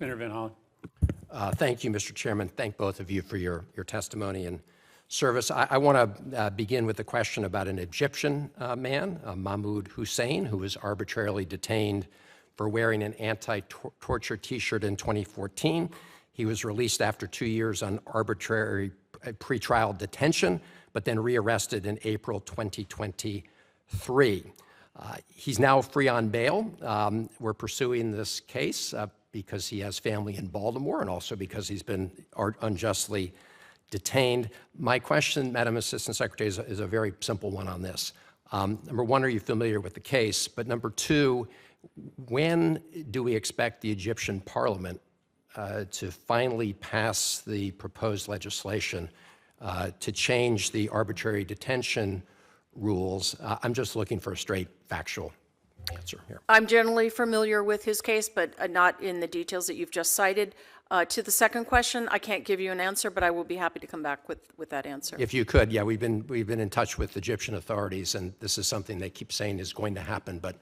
Senator Van Hollen. Thank you, Mr. Chairman. Thank both of you for your testimony and service. I want to begin with a question about an Egyptian man, Mahmud Hussein, who was arbitrarily detained for wearing an anti-torture T-shirt in 2014. He was released after 2 years on arbitrary pretrial detention, but then rearrested in April 2023. He's now free on bail. We're pursuing this case because he has family in Baltimore and also because he's been unjustly detained. My question, Madam Assistant Secretary, is a very simple one on this. Number one, are you familiar with the case? But number two, when do we expect the Egyptian parliament to finally pass the proposed legislation to change the arbitrary detention rules? I'm just looking for a straight factual answer here. I'm generally familiar with his case, but not in the details that you've just cited. To the second question, I can't give you an answer, but I will be happy to come back with that answer. If you could, yeah, we've been in touch with Egyptian authorities, and this is something they keep saying is going to happen, but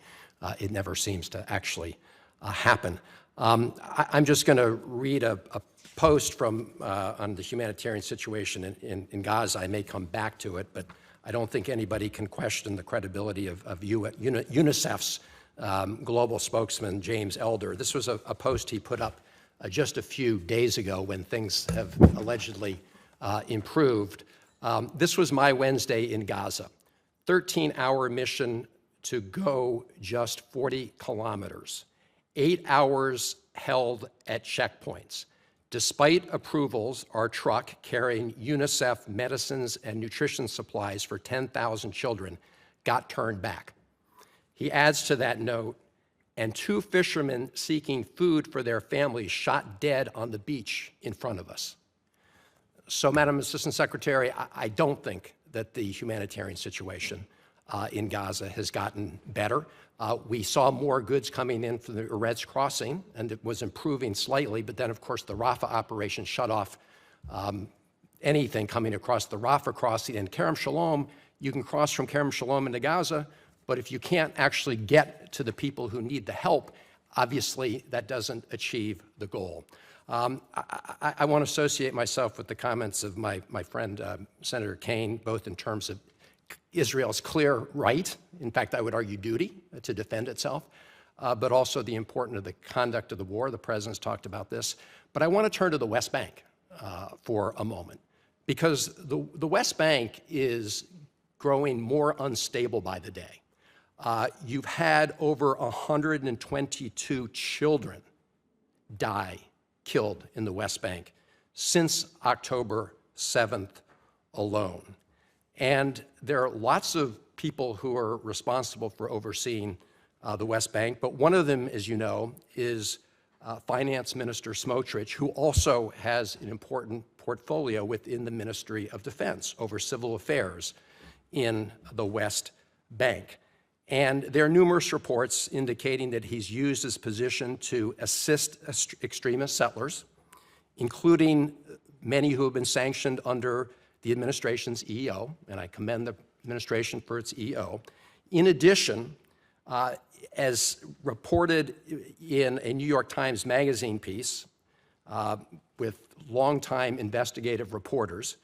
it never seems to actually happen. I'm just going to read a post from on the humanitarian situation in Gaza. I may come back to it, but I don't think anybody can question the credibility of UNICEF's global spokesman, James Elder. This was a post he put up just a few days ago when things have allegedly improved. This was my Wednesday in Gaza. 13-hour mission to go just 40 kilometers. 8 hours held at checkpoints. Despite approvals, our truck carrying UNICEF medicines and nutrition supplies for 10,000 children got turned back. He adds to that note, and 2 fishermen seeking food for their families shot dead on the beach in front of us. So, Madam Assistant Secretary, I don't think that the humanitarian situation in Gaza has gotten better. We saw more goods coming in from the Erez crossing, and it was improving slightly, but then, of course, the Rafah operation shut off anything coming across the Rafah crossing. And Kerem Shalom, you can cross from Kerem Shalom into Gaza, but if you can't actually get to the people who need the help, obviously that doesn't achieve the goal. I want to associate myself with the comments of my friend, Senator Kaine, both in terms of Israel's clear right, in fact, I would argue duty, to defend itself, but also the importance of the conduct of the war. The President's talked about this. But I want to turn to the West Bank for a moment, because the West Bank is growing more unstable by the day. You've had over 122 children killed in the West Bank since October 7th alone. And there are lots of people who are responsible for overseeing the West Bank, but one of them, as you know, is Finance Minister Smotrich, who also has an important portfolio within the Ministry of Defense over civil affairs in the West Bank. And there are numerous reports indicating that he's used his position to assist extremist settlers, including many who have been sanctioned under the administration's EO, and I commend the administration for its EO. In addition, as reported in a New York Times Magazine piece with longtime investigative reporters,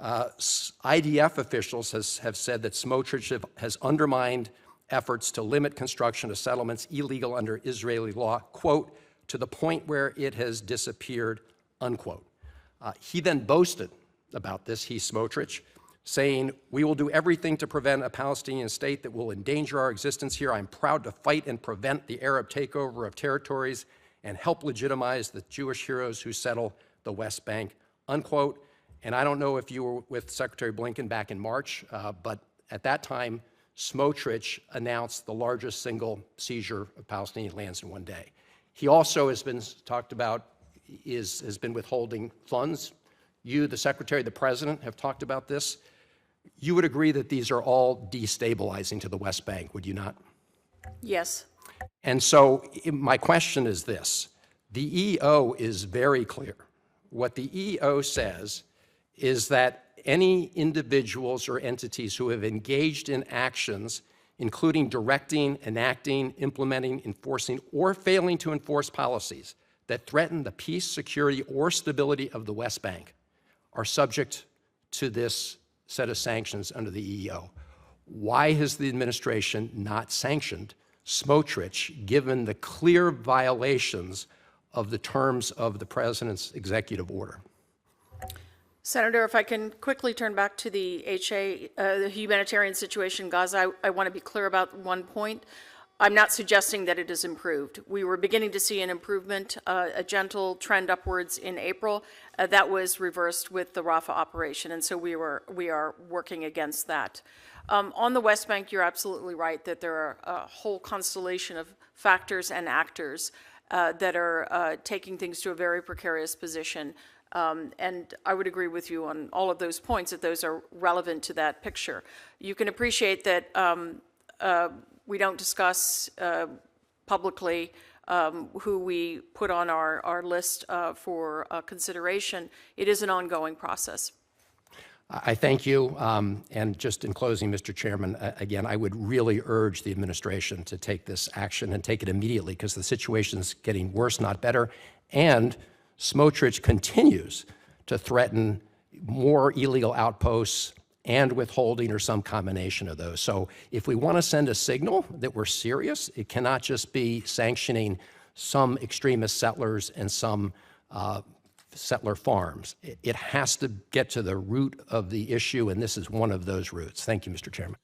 IDF officials have said that Smotrich has undermined efforts to limit construction of settlements illegal under Israeli law, quote, to the point where it has disappeared, unquote. He then boasted about this, Smotrich, saying, we will do everything to prevent a Palestinian state that will endanger our existence here. I'm proud to fight and prevent the Arab takeover of territories and help legitimize the Jewish heroes who settle the West Bank, unquote. And I don't know if you were with Secretary Blinken back in March, but at that time, Smotrich announced the largest single seizure of Palestinian lands in one day. He also has been talked about, has been withholding funds. You, the Secretary, the President, have talked about this. You would agree that these are all destabilizing to the West Bank, would you not? Yes. And so my question is this. The EO is very clear. What the EO says is that any individuals or entities who have engaged in actions, including directing, enacting, implementing, enforcing, or failing to enforce policies that threaten the peace, security, or stability of the West Bank are subject to this set of sanctions under the EEO. Why has the administration not sanctioned Smotrich, given the clear violations of the terms of the president's executive order? Senator, if I can quickly turn back to the the humanitarian situation in Gaza, I want to be clear about one point. I'm not suggesting that it has improved. We were beginning to see an improvement, a gentle trend upwards in April. That was reversed with the Rafah operation, and so we are working against that. On the West Bank, you're absolutely right that there are a whole constellation of factors and actors that are taking things to a very precarious position. And I would agree with you on all of those points, that those are relevant to that picture. You can appreciate that we don't discuss publicly who we put on our list for consideration. It is an ongoing process. I thank you. And just in closing, Mr. Chairman, again, I would really urge the administration to take this action and take it immediately, because the situation is getting worse, not better. And Smotrich continues to threaten more illegal outposts and withholding, or some combination of those. So if we want to send a signal that we're serious, it cannot just be sanctioning some extremist settlers and some settler farms. It has to get to the root of the issue, and this is one of those roots. Thank you, Mr. Chairman.